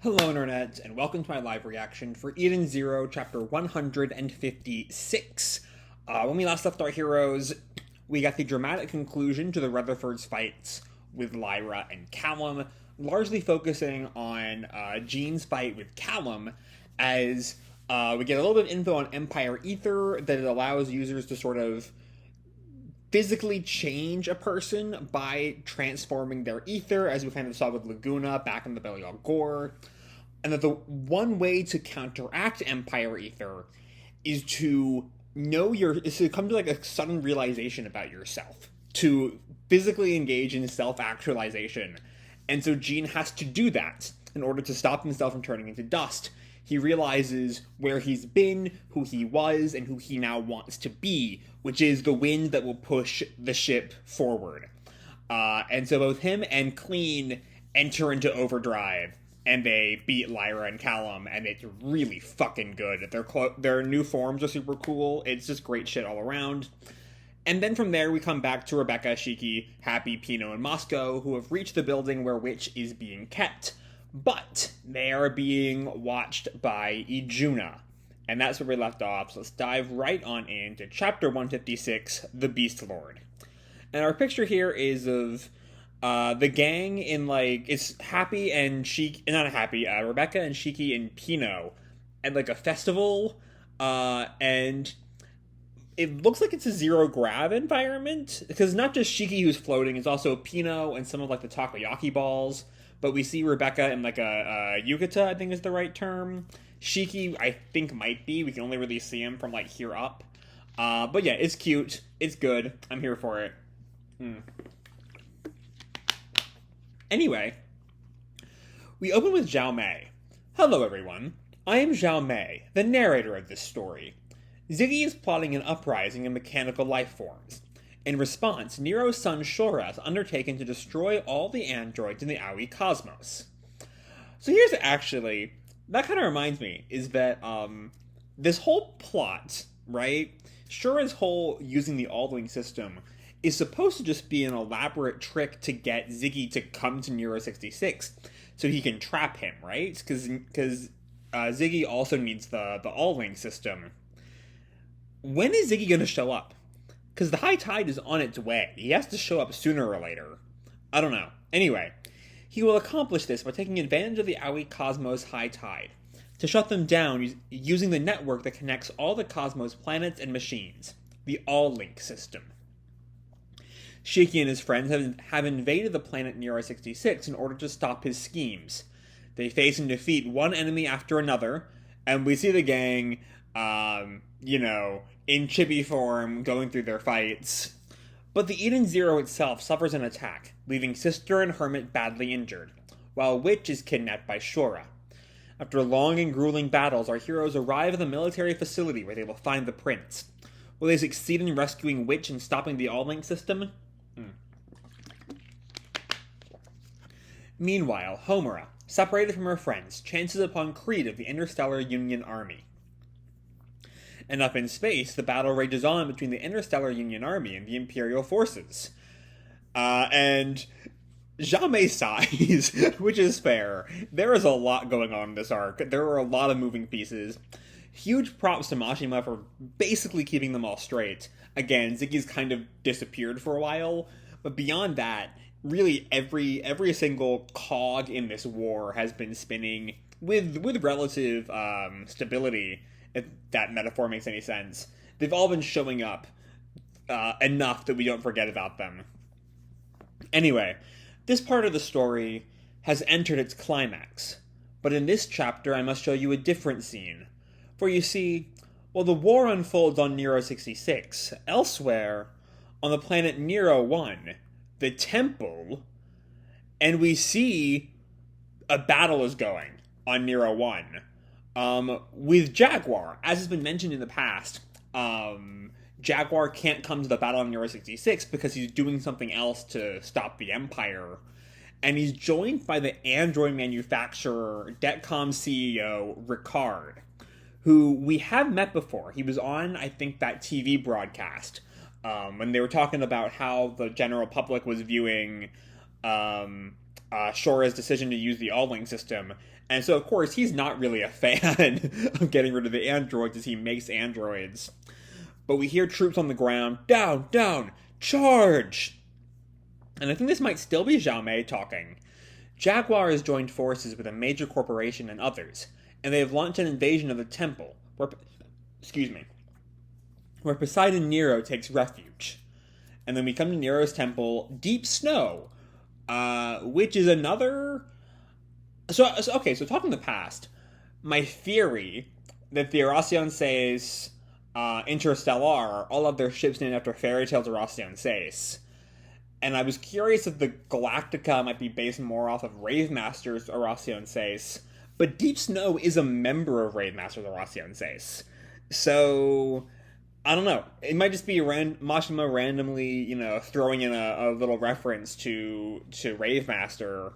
Hello Internet, and welcome to my live reaction for Eden Zero, chapter 156. When we last left our heroes, we got the dramatic conclusion to the Rutherford's fights with Lyra and Callum, largely focusing on Jean's fight with Callum, as we get a little bit of info on Empire Ether that it allows users to sort of physically change a person by transforming their ether, as we kind of saw with Laguna back in the Belial Gore. And that the one way to counteract Empire Ether is to come to like a sudden realization about yourself, to physically engage in self-actualization. And so Jean has to do that in order to stop himself from turning into dust. He realizes where he's been, who he was, and who he now wants to be, which is the wind that will push the ship forward. And so both him and Clean enter into overdrive, and they beat Lyra and Callum, and it's really fucking good. Their new forms are super cool. It's just great shit all around. And then from there, we come back to Rebecca, Shiki, Happy, Pino, and Moscow, who have reached the building where Witch is being kept. But they are being watched by Ijuna. And that's where we left off, so let's dive right on into Chapter 156, The Beast Lord. And our picture here is of the gang in, like, it's Happy and Shiki, not Happy, Rebecca and Shiki and Pino at, like, a festival, and it looks like it's a zero-grav environment, because not just Shiki who's floating, it's also Pino and some of, like, the takoyaki balls. But we see Rebecca in, like, a yukata, I think is the right term. Shiki, I think, might be. We can only really see him from, like, here up. But yeah, it's cute. It's good. I'm here for it. Anyway, we open with Zhao Mei. Hello, everyone. I am Zhao Mei, the narrator of this story. Ziggy is plotting an uprising in mechanical life forms. In response, Nero's son Shura has undertaken to destroy all the androids in the Aoi cosmos. So here's actually, that kind of reminds me, is that this whole plot, right? Shura's whole using the Aldling system is supposed to just be an elaborate trick to get Ziggy to come to Nero 66 so he can trap him, right? Because Ziggy also needs the Aldling system. When is Ziggy going to show up? Because the high tide is on its way. He has to show up sooner or later. I don't know. Anyway, he will accomplish this by taking advantage of the Aoi Cosmos high tide to shut them down using the network that connects all the Cosmos planets and machines, the All-Link system. Shiki and his friends have invaded the planet Nero 66 in order to stop his schemes. They face and defeat one enemy after another, and we see the gang, in chibi form, going through their fights. But the Eden Zero itself suffers an attack, leaving Sister and Hermit badly injured, while Witch is kidnapped by Shura. After long and grueling battles, our heroes arrive at the military facility where they will find the prince. Will they succeed in rescuing Witch and stopping the All-Link system? Meanwhile, Homura, separated from her friends, chances upon Creed of the Interstellar Union Army. And up in space, the battle rages on between the Interstellar Union Army and the Imperial forces. And Zhao Mei sighs, which is fair. There is a lot going on in this arc. There are a lot of moving pieces. Huge props to Mashima for basically keeping them all straight. Again, Ziggy's kind of disappeared for a while, but beyond that, really every single cog in this war has been spinning with relative stability, if that metaphor makes any sense. They've all been showing up enough that we don't forget about them. Anyway, this part of the story has entered its climax, but in this chapter I must show you a different scene. For you see, while the war unfolds on Nero 66, elsewhere, on the planet Nero 1, the temple, and we see a battle is going on Nero 1. With Jaguar, as has been mentioned in the past, Jaguar can't come to the battle on Nero 66 because he's doing something else to stop the Empire. And he's joined by the android manufacturer, Detcom CEO, Ricard, who we have met before. He was on, I think, that TV broadcast, when they were talking about how the general public was viewing Shura's decision to use the all-link system. And so, of course, he's not really a fan of getting rid of the androids as he makes androids. But we hear troops on the ground, down, down, charge! And I think this might still be Zhao Mei talking. Jaguar has joined forces with a major corporation and others, and they have launched an invasion of the temple, where Poseidon Nero takes refuge. And then we come to Nero's temple, Deep Snow, which is another... So talking the past, my theory that the Horacion Sais Interstellar all have their ships named after fairy tales Horacion Sais. And I was curious if the Galactica might be based more off of Ravemaster's Horacion Sais, but Deep Snow is a member of Ravemaster's Horacion Sais. So, I don't know. It might just be Mashima randomly, throwing in a little reference to Ravemaster.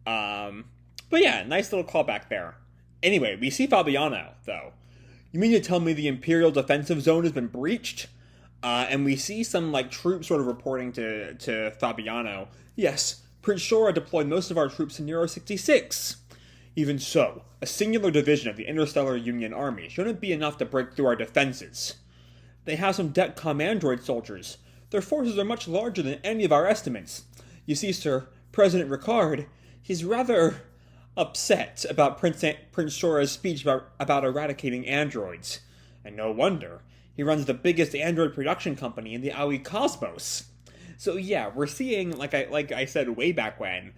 But yeah, nice little callback there. Anyway, we see Fabiano, though. You mean to tell me the Imperial defensive zone has been breached? And we see some, troops sort of reporting to Fabiano. Yes, Prince Shura deployed most of our troops to Nero 66. Even so, a singular division of the Interstellar Union Army shouldn't be enough to break through our defenses. They have some DECCOM android soldiers. Their forces are much larger than any of our estimates. You see, sir, President Ricard, he's rather upset about Prince Shura's speech about eradicating androids. And no wonder. He runs the biggest android production company in the Aoi cosmos. So yeah, we're seeing, like I said way back when,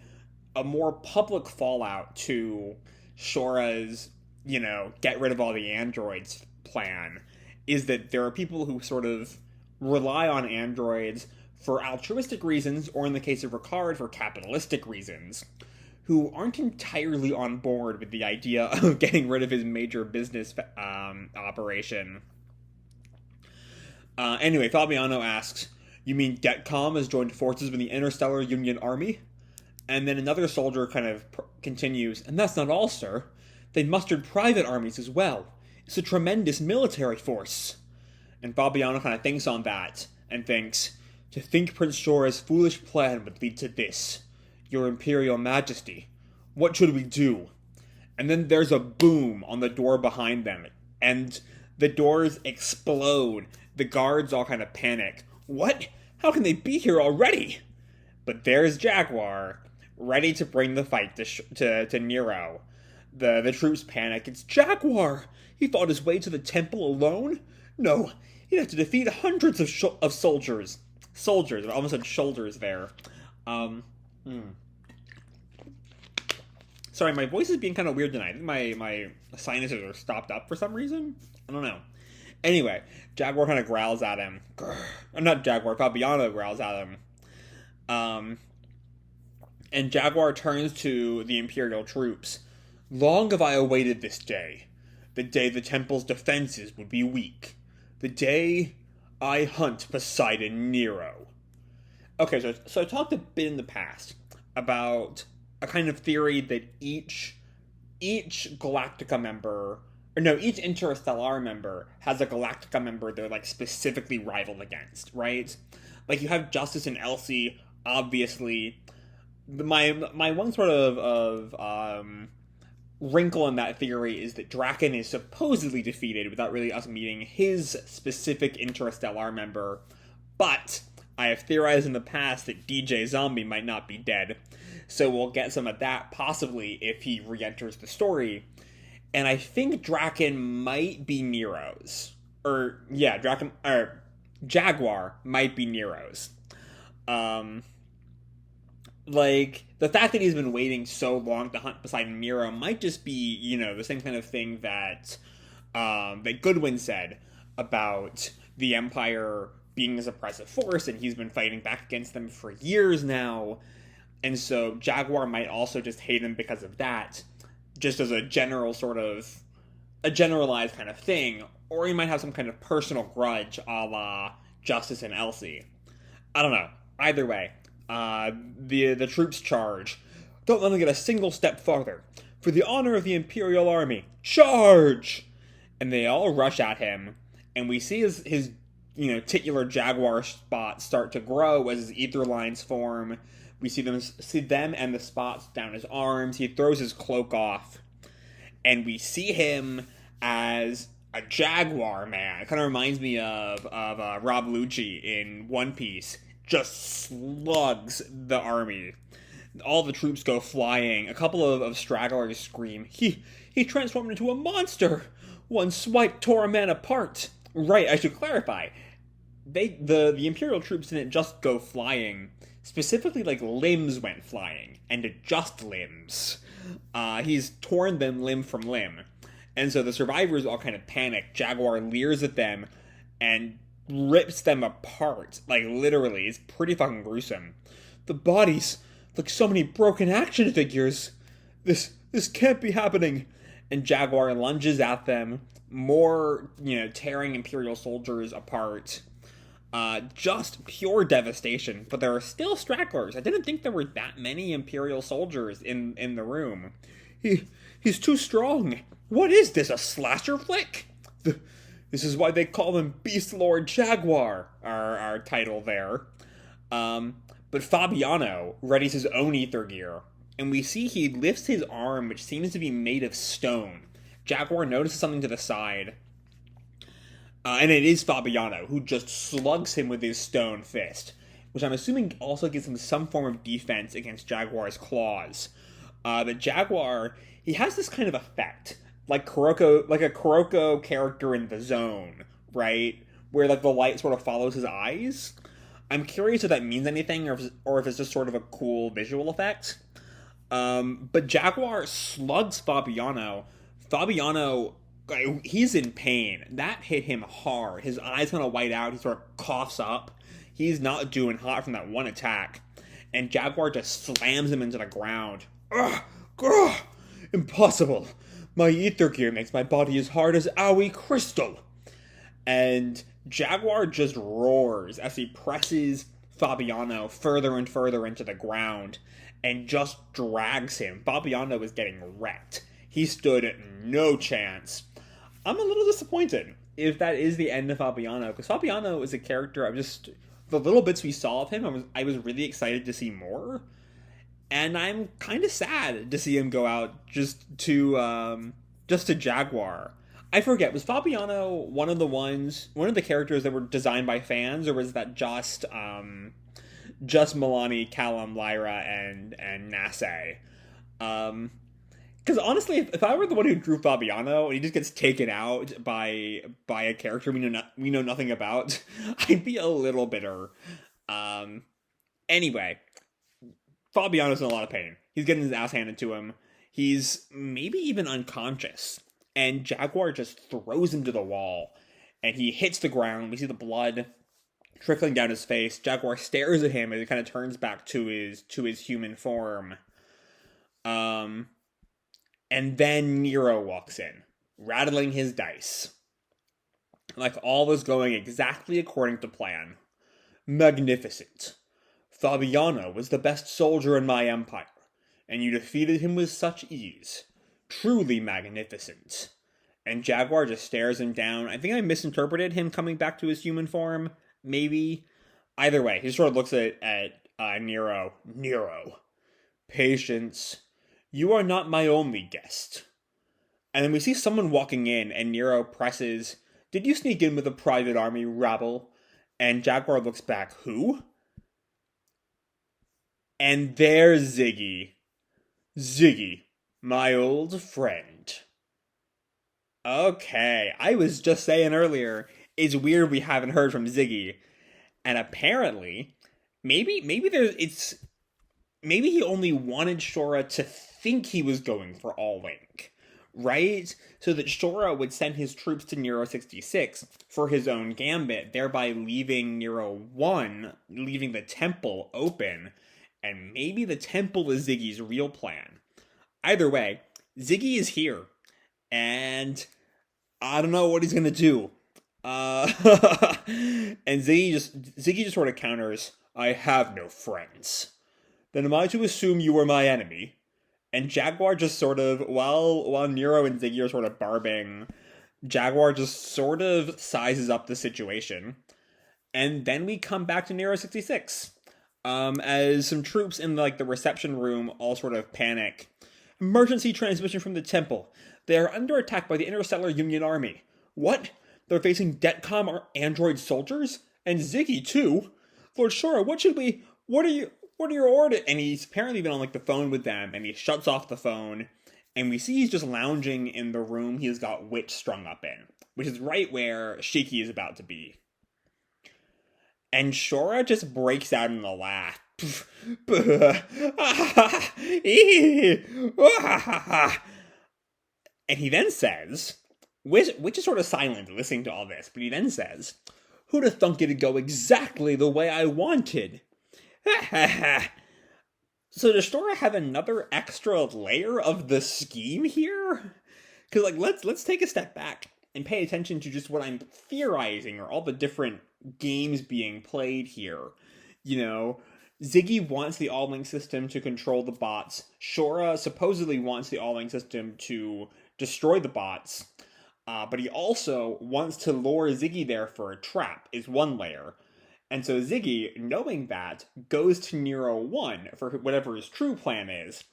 a more public fallout to Shura's, get rid of all the androids plan, is that there are people who sort of rely on androids for altruistic reasons, or in the case of Ricard, for capitalistic reasons, who aren't entirely on board with the idea of getting rid of his major business operation. Anyway, Fabiano asks, you mean DECCOM has joined forces with the Interstellar Union Army? And then another soldier kind of continues, and that's not all, sir. They mustered private armies as well. It's a tremendous military force. And Fabiano kind of thinks on that, and thinks, to think Prince Shura's foolish plan would lead to this. Your Imperial Majesty, what should we do? And then there's a boom on the door behind them, and the doors explode. The guards all kind of panic. What? How can they be here already? But there's Jaguar, ready to bring the fight to Nero. The troops panic. It's Jaguar! He fought his way to the temple alone? No, he'd have to defeat hundreds of soldiers. Soldiers, I almost said shoulders there. Sorry, my voice is being kind of weird tonight. My sinuses are stopped up for some reason. I don't know. Anyway, Jaguar kind of growls at him. Not Jaguar, Fabiano growls at him. And Jaguar turns to the Imperial troops. Long have I awaited this day. The day the temple's defenses would be weak. The day I hunt Poseidon Nero. Okay, so I talked a bit in the past about a kind of theory that each Galactica member... each Interstellar member has a Galactica member they're, specifically rivaled against, right? You have Justice and Elsie, obviously. My one sort of wrinkle in that theory is that Draken is supposedly defeated without really us meeting his specific Interstellar member, but I have theorized in the past that DJ Zombie might not be dead, so we'll get some of that, possibly, if he re-enters the story. And I think Draken might be Nero's. Jaguar might be Nero's. The fact that he's been waiting so long to hunt Poseidon Nero might just be, the same kind of thing that Goodwin said about the Empire being a suppressive force, and he's been fighting back against them for years now. And so Jaguar might also just hate him because of that, just as a generalized kind of thing, or he might have some kind of personal grudge a la Justice and Elsie. I don't know. Either way, the troops charge. Don't let them get a single step farther. For the honor of the Imperial Army, charge! And they all rush at him, and we see his titular Jaguar spot start to grow as his ether lines form. We see them and the spots down his arms. He throws his cloak off, and we see him as a Jaguar man. It kind of reminds me of Rob Lucci in One Piece. Just slugs the army. All the troops go flying. A couple of stragglers scream, He transformed into a monster! One swipe tore a man apart! Right, I should clarify. The Imperial troops didn't just go flying. Specifically, like, limbs went flying. And just limbs. He's torn them limb from limb. And so the survivors all kind of panic. Jaguar leers at them and rips them apart. Like, literally. It's pretty fucking gruesome. The bodies, like so many broken action figures. This can't be happening. And Jaguar lunges at them, more, tearing Imperial soldiers apart. Just pure devastation. But there are still stragglers. I didn't think there were that many Imperial soldiers in the room. He's too strong. What is this, a slasher flick? This is why they call him Beast Lord Jaguar, our title there. But Fabiano readies his own ether gear, and we see he lifts his arm, which seems to be made of stone. Jaguar notices something to the side, and it is Fabiano, who just slugs him with his stone fist, which I'm assuming also gives him some form of defense against Jaguar's claws. But Jaguar, he has this kind of effect, like a Kuroko character in The Zone, right? Where, like, the light sort of follows his eyes. I'm curious if that means anything, or if it's just sort of a cool visual effect. But Jaguar slugs Fabiano. Fabiano, he's in pain. That hit him hard. His eyes kind of white out. He sort of coughs up. He's not doing hot from that one attack. And Jaguar just slams him into the ground. Ugh! Ugh! Impossible! My ether gear makes my body as hard as Aoi crystal! And Jaguar just roars as he presses Fabiano further and further into the ground and just drags him. Fabiano is getting wrecked. He stood no chance. I'm a little disappointed if that is the end of Fabiano, because Fabiano is a character the little bits we saw of him, I was really excited to see more. And I'm kind of sad to see him go out just to Jaguar. I forget, was Fabiano one of the characters that were designed by fans, or was that just Milani, Callum, Lyra, and Nase? Because honestly, if I were the one who drew Fabiano and he just gets taken out by a character we know nothing about, I'd be a little bitter. Anyway, Fabiano's in a lot of pain. He's getting his ass handed to him. He's maybe even unconscious. And Jaguar just throws him to the wall. And he hits the ground. We see the blood trickling down his face. Jaguar stares at him as he kind of turns back to his human form. And then Nero walks in, rattling his dice. Like all was going exactly according to plan. Magnificent. Fabiano was the best soldier in my empire, and you defeated him with such ease. Truly magnificent. And Jaguar just stares him down. I think I misinterpreted him coming back to his human form. Maybe. Either way, he sort of looks at Nero. Nero. Patience. You are not my only guest. And then we see someone walking in, and Nero presses, Did you sneak in with a private army, rabble? And Jaguar looks back, Who? And there's Ziggy. Ziggy. My old friend. Okay, I was just saying earlier, it's weird we haven't heard from Ziggy. And apparently, maybe he only wanted Shura to think he was going for All Link, right? So that Shura would send his troops to Nero 66 for his own gambit, thereby leaving leaving the temple open. And maybe the temple is Ziggy's real plan. Either way, Ziggy is here, and I don't know what he's gonna do. And Ziggy just sort of counters, I have no friends. Then am I to assume you are my enemy? And Jaguar just sort of, while Nero and Ziggy are sort of barbing, Jaguar just sort of sizes up the situation. And then we come back to Nero 66. As some troops in like the reception room all sort of panic. Emergency transmission from the temple. They are under attack by the Interstellar Union Army. What? They're facing Detcom or android soldiers? And Ziggy too? Lord Shura, what are your orders? And he's apparently been on like the phone with them, and he shuts off the phone, and we see he's just lounging in the room he's got Witch strung up in, which is right where Shiki is about to be. And Shura just breaks out in a laugh. And he then says, which is sort of silent listening to all this, but he then says, "Who'd have thunk it'd go exactly the way I wanted?" So does Shura have another extra layer of the scheme here? Because like let's take a step back and pay attention to just what I'm theorizing, or all the different games being played here. You know, Ziggy wants the all-link system to control the bots. Shura supposedly wants the all-link system to destroy the bots. But he also wants to lure Ziggy there for a trap, is one layer. And so Ziggy, knowing that, goes to Nero 1 for whatever his true plan is.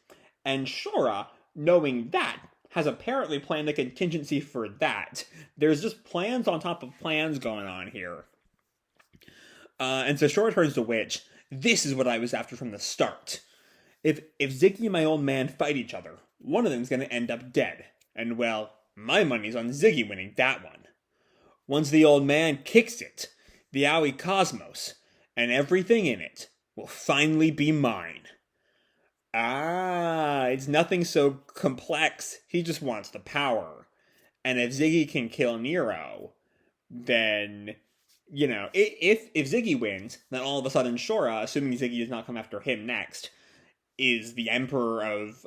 And Shura, knowing that, has apparently planned a contingency for that. There's just plans on top of plans going on here. And so Shura turns to Witch. "This is what I was after from the start. If Ziggy and my old man fight each other, one of them's going to end up dead. And well, my money's on Ziggy winning that one. Once the old man kicks it, the Aoi Cosmos, and everything in it, will finally be mine." It's nothing so complex. He just wants the power. And if Ziggy can kill Nero, then, you know, if Ziggy wins, then all of a sudden Shura, assuming Ziggy does not come after him next, is the emperor of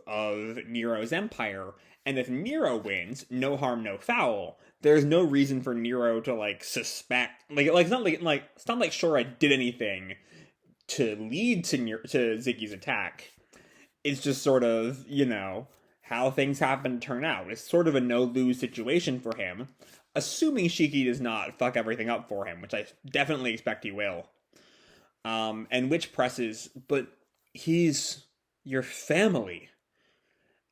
Nero's empire. And if Nero wins, no harm, no foul, there's no reason for Nero to like suspect, it's not like Shura did anything to lead to Ziggy's attack. It's just sort of, you know, how things happen to turn out. It's sort of a no-lose situation for him, assuming Shiki does not fuck everything up for him, which I definitely expect he will. And Witch presses, "But he's your family."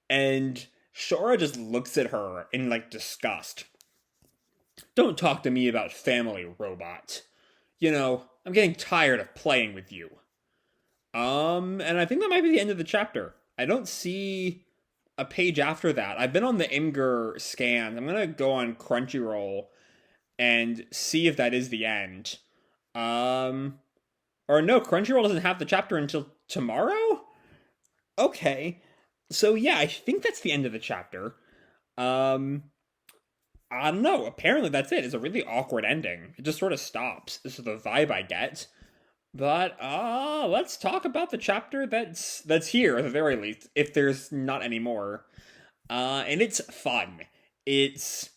And Shura just looks at her in, like, disgust. "Don't talk to me about family, robot. You know, I'm getting tired of playing with you." And I think that might be the end of the chapter. I don't see a page after that. I've been on the Imgur scans. I'm gonna go on Crunchyroll and see if that is the end. Or no, Crunchyroll doesn't have the chapter until tomorrow? Okay. So yeah, I think that's the end of the chapter. I don't know. Apparently that's it. It's a really awkward ending. It just sort of stops. This is the vibe I get. But let's talk about the chapter that's here at the very least, if there's not any more. And it's fun. It's,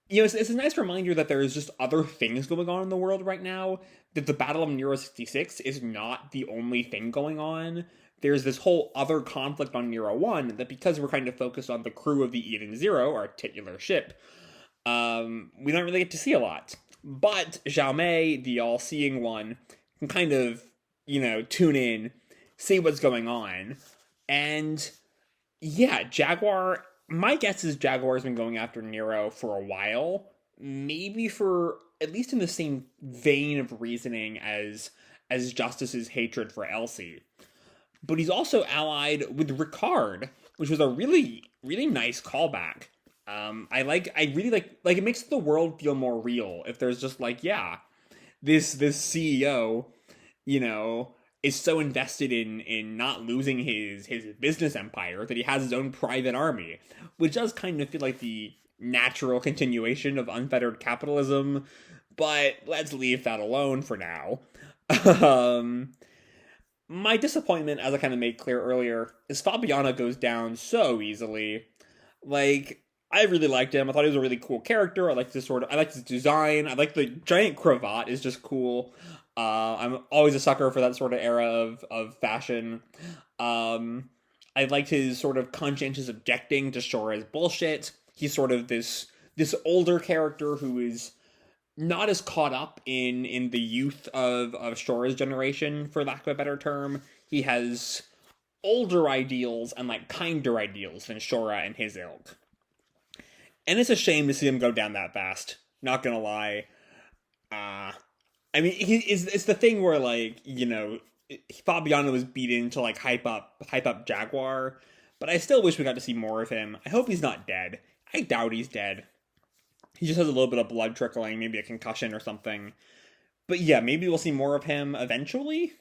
you know, it's a nice reminder that there's just other things going on in the world right now. That the Battle of Nero 66 is not the only thing going on. There's this whole other conflict on Nero 1 that, because we're kind of focused on the crew of the Eden Zero, our titular ship, we don't really get to see a lot. But Zhao Mei, the all-seeing one, can kind of, you know, tune in, see what's going on. And yeah, Jaguar, my guess is Jaguar's been going after Nero for a while. Maybe for, at least in the same vein of reasoning as Justice's hatred for Elsie. But he's also allied with Ricard, which was a really, really nice callback. I really like, it makes the world feel more real if there's just like, yeah, this CEO, you know, is so invested in not losing his business empire that he has his own private army, which does kind of feel like the natural continuation of unfettered capitalism, but let's leave that alone for now. My disappointment, as I kind of made clear earlier, is Fabiano goes down so easily. Like, I really liked him. I thought he was a really cool character. I liked his design. I like the giant cravat is just cool. I'm always a sucker for that sort of era of fashion. I liked his sort of conscientious objecting to Shora's bullshit. He's sort of this older character who is not as caught up in the youth of Shora's generation, for lack of a better term. He has older ideals and like kinder ideals than Shura and his ilk. And it's a shame to see him go down that fast. Not gonna lie. Uh I mean, it's the thing where like, Fabiano was beaten to like hype up Jaguar, but I still wish we got to see more of him. I hope he's not dead. I doubt he's dead. He just has a little bit of blood trickling, maybe a concussion or something. But yeah, maybe we'll see more of him eventually.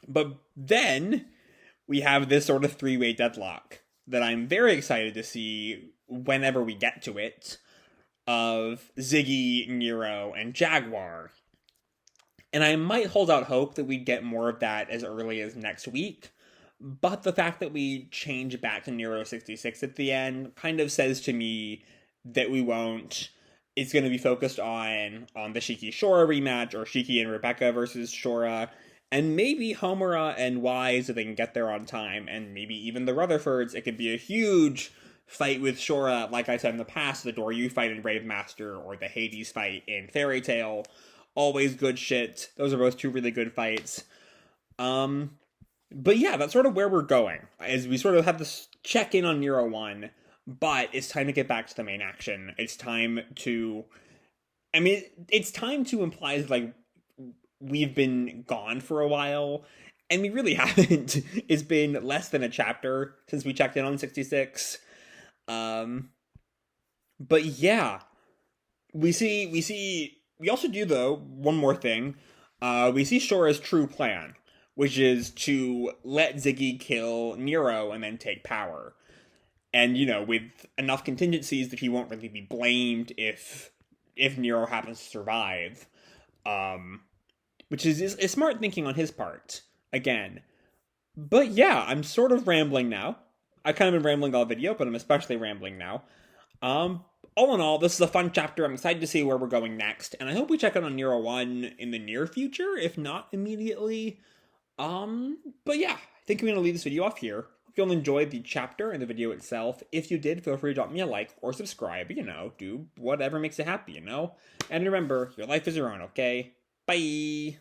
But then we have this sort of three-way deadlock that I'm very excited to see whenever we get to it, of Ziggy, Nero, and Jaguar. And I might hold out hope that we get more of that as early as next week. But the fact that we change back to Nero 66 at the end kind of says to me that we won't. It's going to be focused on the Shiki Shura rematch, or Shiki and Rebecca versus Shura, and maybe Homura and Wise if they can get there on time, and maybe even the Rutherfords. It could be a huge fight with Shura, like I said in the past, the Doryu fight in Brave Master, or the Hades fight in Fairy Tail. Always good shit. Those are both two really good fights. But yeah, that's sort of where we're going, as we sort of have this check-in on Nero 1, but it's time to get back to the main action. It's time to... I mean, it's time to imply that, like, we've been gone for a while, and we really haven't. It's been less than a chapter since we checked in on 66. But yeah, we also do, though, one more thing. We see Shora's true plan, which is to let Ziggy kill Nero and then take power. And, with enough contingencies that he won't really be blamed if Nero happens to survive. Which is smart thinking on his part, again. But yeah, I'm sort of rambling now. I've kind of been rambling all video, but I'm especially rambling now. All in all, this is a fun chapter. I'm excited to see where we're going next, and I hope we check out on Nero 1 in the near future, if not immediately. But yeah, I think I'm going to leave this video off here. Hope you'll enjoy the chapter and the video itself. If you did, feel free to drop me a like or subscribe, do whatever makes you happy, And remember, your life is your own, okay? Bye!